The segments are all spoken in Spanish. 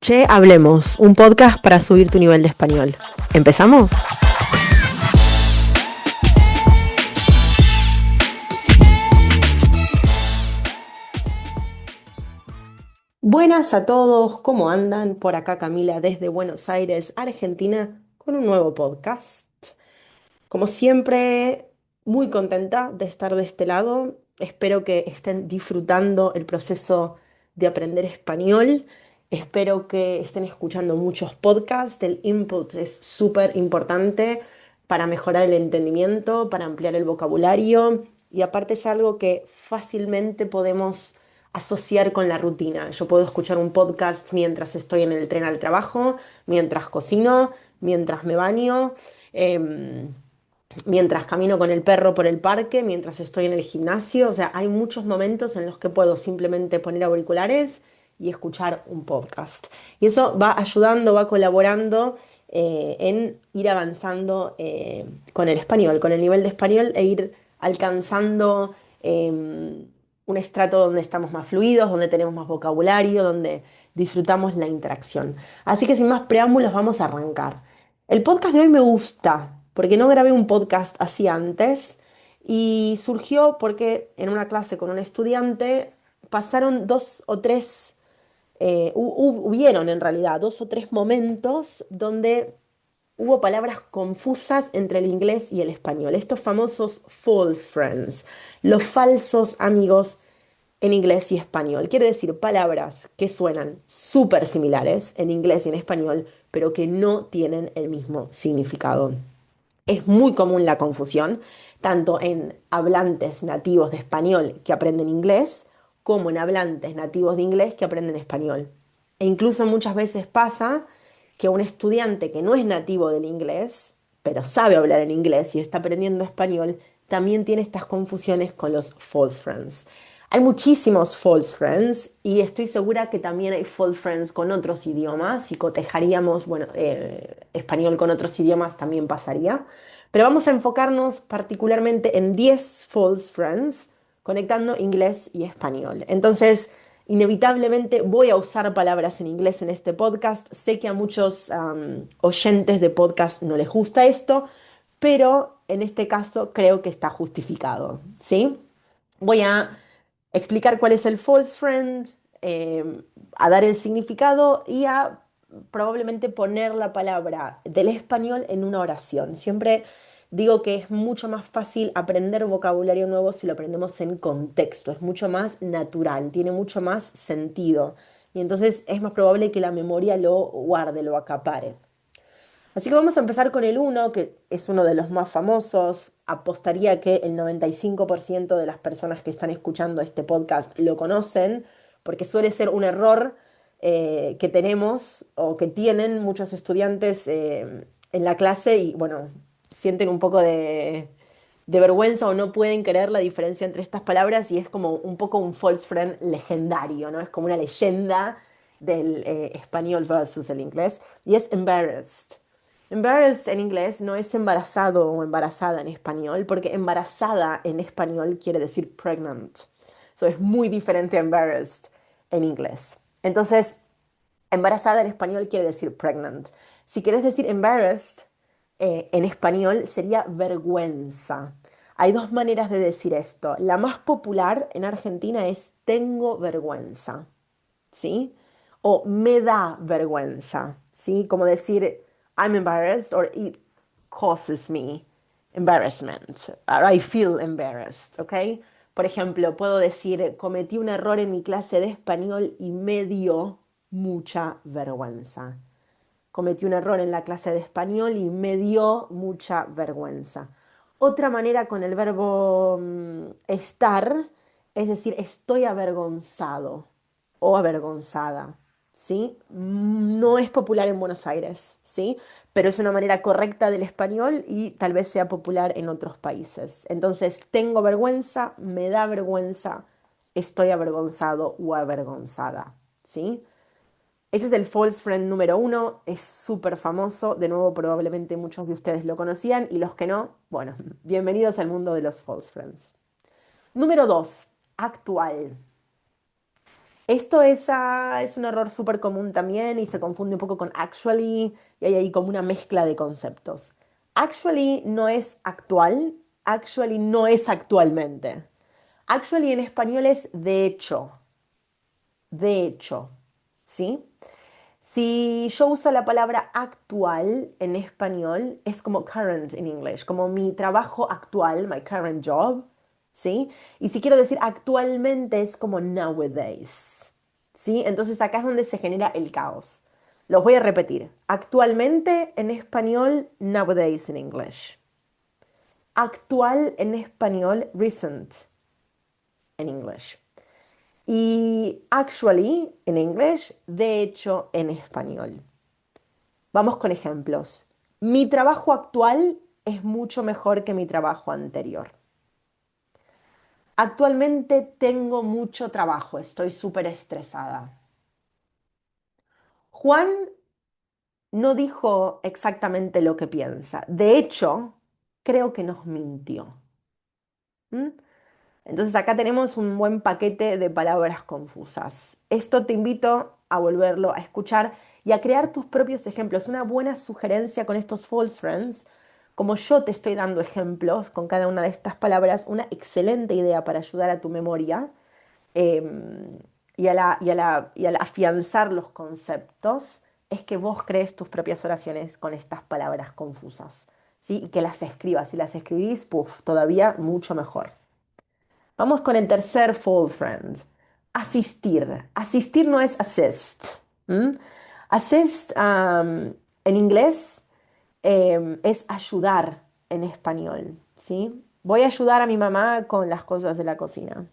Che, hablemos, un podcast para subir tu nivel de español. ¿Empezamos? Buenas a todos, ¿cómo andan? Por acá Camila desde Buenos Aires, Argentina, con un nuevo podcast. Como siempre, muy contenta de estar de este lado. Espero que estén disfrutando el proceso de aprender español. Espero que estén escuchando muchos podcasts. El input es súper importante para mejorar el entendimiento, para ampliar el vocabulario y aparte es algo que fácilmente podemos asociar con la rutina. Yo puedo escuchar un podcast mientras estoy en el tren al trabajo, mientras cocino, mientras me baño. em, Mientras camino con el perro por el parque, mientras estoy en el gimnasio. O sea, hay muchos momentos en los que puedo simplemente poner auriculares y escuchar un podcast. Y eso va ayudando, va colaborando en ir avanzando con el español, con el nivel de español e ir alcanzando un estrato donde estamos más fluidos, donde tenemos más vocabulario, donde disfrutamos la interacción. Así que sin más preámbulos, vamos a arrancar. El podcast de hoy me gusta porque no grabé un podcast así antes y surgió porque en una clase con un estudiante pasaron dos o tres, hubieron en realidad dos o tres momentos donde hubo palabras confusas entre el inglés y el español. Estos famosos false friends, los falsos amigos en inglés y español. Quiere decir palabras que suenan súper similares en inglés y en español, pero que no tienen el mismo significado. Es muy común la confusión, tanto en hablantes nativos de español que aprenden inglés, como en hablantes nativos de inglés que aprenden español. E incluso muchas veces pasa que un estudiante que no es nativo del inglés, pero sabe hablar en inglés y está aprendiendo español, también tiene estas confusiones con los false friends. Hay muchísimos false friends y estoy segura que también hay false friends con otros idiomas. Si cotejaríamos, bueno, español con otros idiomas también pasaría. Pero vamos a enfocarnos particularmente en 10 false friends conectando inglés y español. Entonces, inevitablemente voy a usar palabras en inglés en este podcast. Sé que a muchos oyentes de podcast no les gusta esto, pero en este caso creo que está justificado, ¿sí? Voy a explicar cuál es el false friend, a dar el significado y a probablemente poner la palabra del español en una oración. Siempre digo que es mucho más fácil aprender vocabulario nuevo si lo aprendemos en contexto, es mucho más natural, tiene mucho más sentido y entonces es más probable que la memoria lo guarde, lo acapare. Así que vamos a empezar con el uno, que es uno de los más famosos. Apostaría que el 95% de las personas que están escuchando este podcast lo conocen, porque suele ser un error que tenemos o que tienen muchos estudiantes en la clase y, bueno, sienten un poco de vergüenza o no pueden creer la diferencia entre estas palabras y es como un poco un false friend legendario, ¿no? Es como una leyenda del español versus el inglés y es embarrassed. Embarrassed en inglés no es embarazado o embarazada en español, porque embarazada en español quiere decir pregnant. So es muy diferente a embarrassed en inglés. Entonces, embarazada en español quiere decir pregnant. Si quieres decir embarrassed en español sería vergüenza. Hay dos maneras de decir esto. La más popular en Argentina es tengo vergüenza, ¿sí? O me da vergüenza, ¿sí? Como decir I'm embarrassed or it causes me embarrassment, or I feel embarrassed, ¿ok? Por ejemplo, puedo decir cometí un error en mi clase de español y me dio mucha vergüenza. Cometí un error en la clase de español y me dio mucha vergüenza. Otra manera con el verbo estar es decir, estoy avergonzado o avergonzada, ¿sí? No es popular en Buenos Aires, ¿sí? Pero es una manera correcta del español y tal vez sea popular en otros países. Entonces, tengo vergüenza, me da vergüenza, estoy avergonzado o avergonzada, ¿sí? Ese es el false friend número uno, es súper famoso, de nuevo probablemente muchos de ustedes lo conocían y los que no, bueno, bienvenidos al mundo de los false friends. Número dos, actual. Esto es un error súper común también y se confunde un poco con actually y hay ahí como una mezcla de conceptos. Actually no es actual, actually no es actualmente. Actually en español es de hecho, ¿sí? Si yo uso la palabra actual en español, es como current en inglés, como mi trabajo actual, my current job, ¿sí? Y si quiero decir actualmente es como nowadays, ¿sí? Entonces acá es donde se genera el caos. Los voy a repetir. Actualmente en español, nowadays en inglés. Actual en español, recent en inglés. Y actually en inglés, de hecho en español. Vamos con ejemplos. Mi trabajo actual es mucho mejor que mi trabajo anterior. Actualmente tengo mucho trabajo, estoy súper estresada. Juan no dijo exactamente lo que piensa. De hecho, creo que nos mintió. ¿Mm? Entonces acá tenemos un buen paquete de palabras confusas. Esto te invito a volverlo a escuchar y a crear tus propios ejemplos. Una buena sugerencia con estos false friends, como yo te estoy dando ejemplos con cada una de estas palabras, una excelente idea para ayudar a tu memoria y al afianzar los conceptos, es que vos crees tus propias oraciones con estas palabras confusas, ¿sí? Y que las escribas. Si las escribís, puff, todavía mucho mejor. Vamos con el tercer full friend. Asistir. Asistir no es assist. ¿M? Assist en inglés es ayudar en español. ¿Sí? Voy a ayudar a mi mamá con las cosas de la cocina.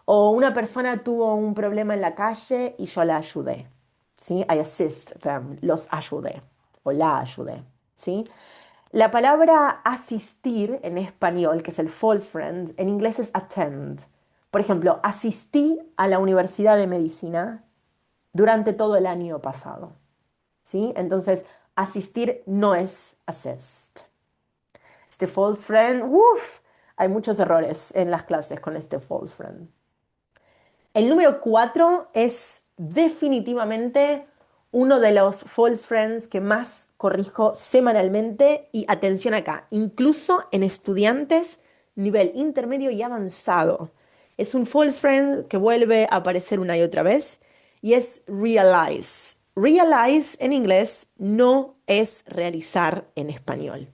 O una persona tuvo un problema en la calle y yo la ayudé. ¿Sí? I assist them. Los ayudé. O la ayudé. ¿Sí? La palabra asistir en español, que es el false friend, en inglés es attend. Por ejemplo, asistí a la Universidad de Medicina durante todo el año pasado. ¿Sí? Entonces, asistir no es assist. Este false friend, uff, hay muchos errores en las clases con este false friend. El número 4 es definitivamente uno de los false friends que más corrijo semanalmente y atención acá, incluso en estudiantes nivel intermedio y avanzado. Es un false friend que vuelve a aparecer una y otra vez y es realize. Realize en inglés no es realizar en español.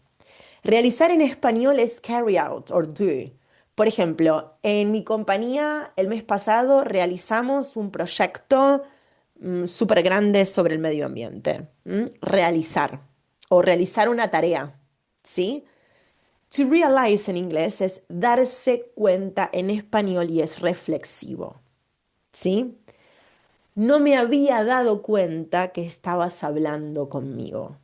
Realizar en español es carry out or do. Por ejemplo, en mi compañía el mes pasado realizamos un proyecto súper grande sobre el medio ambiente. Realizar o realizar una tarea, ¿sí? To realize en inglés es darse cuenta en español y es reflexivo, ¿sí? No me había dado cuenta que estabas hablando conmigo.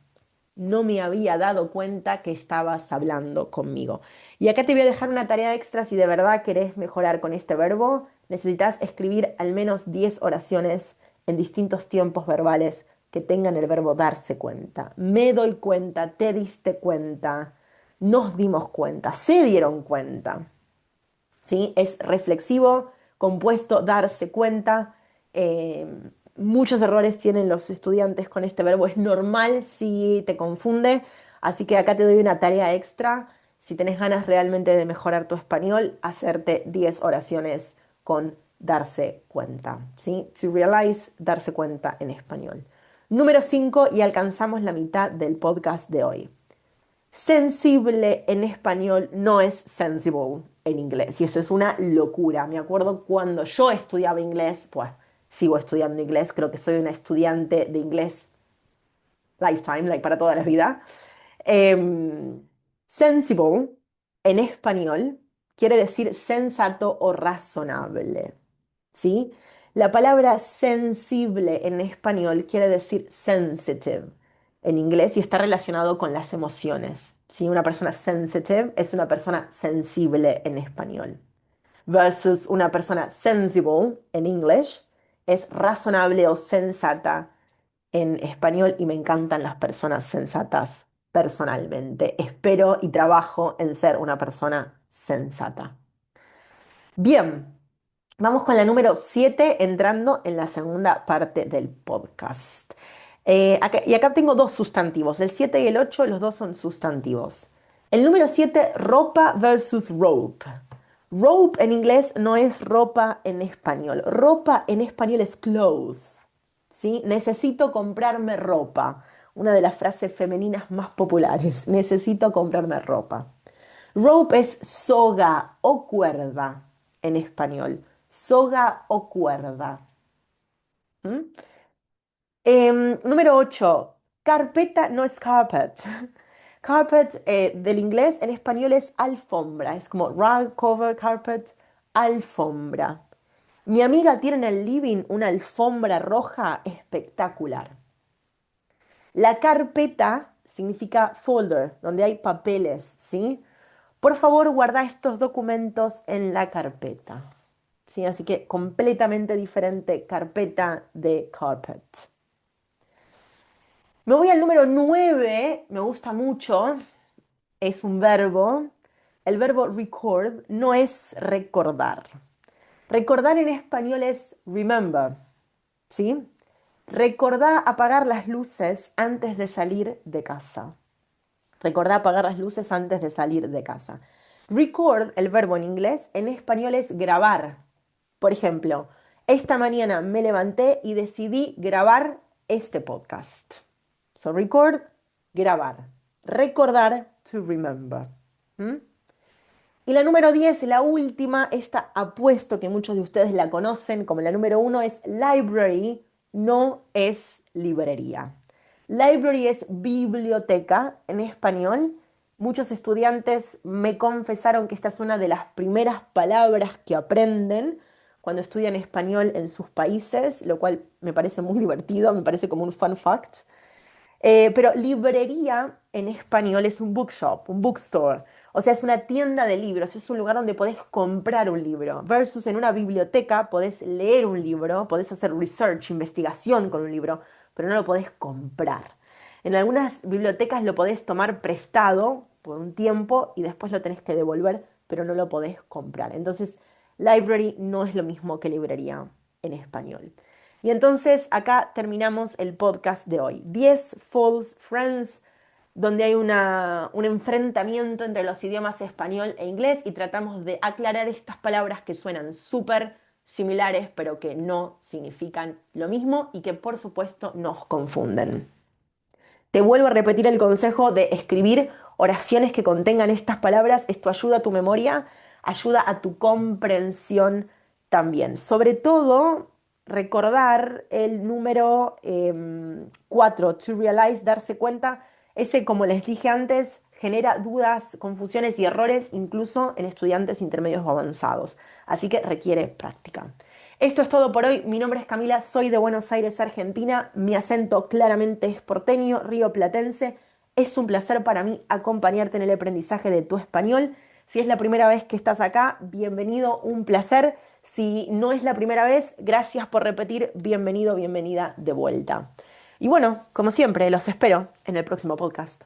No me había dado cuenta que estabas hablando conmigo. Y acá te voy a dejar una tarea extra si de verdad querés mejorar con este verbo. Necesitas escribir al menos 10 oraciones en distintos tiempos verbales que tengan el verbo darse cuenta. Me doy cuenta, te diste cuenta, nos dimos cuenta, se dieron cuenta. ¿Sí? Es reflexivo, compuesto, darse cuenta. Eh, Muchos errores tienen los estudiantes con este verbo. Es normal si te confunde. Así que acá te doy una tarea extra. Si tenés ganas realmente de mejorar tu español, hacerte 10 oraciones con darse cuenta. ¿Sí? To realize, darse cuenta en español. Número 5 y alcanzamos la mitad del podcast de hoy. Sensible en español no es sensible en inglés. Y eso es una locura. Me acuerdo cuando yo estudiaba inglés, pues sigo estudiando inglés, creo que soy una estudiante de inglés lifetime, like para toda la vida. Sensible en español quiere decir sensato o razonable. ¿Sí? La palabra sensible en español quiere decir sensitive en inglés y está relacionado con las emociones. ¿Sí? Una persona sensitive es una persona sensible en español. Versus una persona sensible en inglés es razonable o sensata en español y me encantan las personas sensatas personalmente. Espero y trabajo en ser una persona sensata. Bien, Vamos con la número 7, entrando en la segunda parte del podcast. Y acá tengo dos sustantivos, el 7 y el 8, los dos son sustantivos. El número 7, ropa versus rope. Rope en inglés no es ropa en español. Ropa en español es clothes. ¿Sí? Necesito comprarme ropa. Una de las frases femeninas más populares. Necesito comprarme ropa. Rope es soga o cuerda en español. Soga o cuerda. ¿Mm? Número 8. Carpeta no es carpet. Carpet del inglés en español es alfombra. Es como rug, cover, carpet, alfombra. Mi amiga tiene en el living una alfombra roja espectacular. La carpeta significa folder, donde hay papeles, ¿sí? Por favor, guarda estos documentos en la carpeta. ¿Sí? Así que completamente diferente carpeta de carpet. Me voy al número 9, me gusta mucho, es un verbo. El verbo record no es recordar. Recordar en español es remember, ¿sí? Recordá apagar las luces antes de salir de casa. Recordá apagar las luces antes de salir de casa. Record, el verbo en inglés, en español es grabar. Por ejemplo, esta mañana me levanté y decidí grabar este podcast. So record, grabar. Recordar, to remember. ¿Mm? Y la número 10, la última, esta apuesto que muchos de ustedes la conocen como la número 1, es library, no es librería. Library es biblioteca en español. Muchos estudiantes me confesaron que esta es una de las primeras palabras que aprenden cuando estudian español en sus países, lo cual me parece muy divertido, me parece como un fun fact. Pero librería en español es un bookshop, un bookstore. O sea, es una tienda de libros, es un lugar donde podés comprar un libro. Versus en una biblioteca podés leer un libro, podés hacer research, investigación con un libro, pero no lo podés comprar. En algunas bibliotecas lo podés tomar prestado por un tiempo y después lo tenés que devolver, pero no lo podés comprar. Entonces, library no es lo mismo que librería en español. Y entonces acá terminamos el podcast de hoy. 10 false friends, donde hay un enfrentamiento entre los idiomas español e inglés y tratamos de aclarar estas palabras que suenan súper similares, pero que no significan lo mismo y que por supuesto nos confunden. Te vuelvo a repetir el consejo de escribir oraciones que contengan estas palabras. Esto ayuda a tu memoria, ayuda a tu comprensión también. Sobre todo, recordar el número 4, to realize, darse cuenta. Ese, como les dije antes, genera dudas, confusiones y errores incluso en estudiantes intermedios o avanzados. Así que requiere práctica. Esto es todo por hoy. Mi nombre es Camila, soy de Buenos Aires, Argentina. Mi acento claramente es porteño, rioplatense. Es un placer para mí acompañarte en el aprendizaje de tu español. Si es la primera vez que estás acá, bienvenido, un placer. Si no es la primera vez, gracias por repetir. Bienvenido, bienvenida de vuelta. Y bueno, como siempre, los espero en el próximo podcast.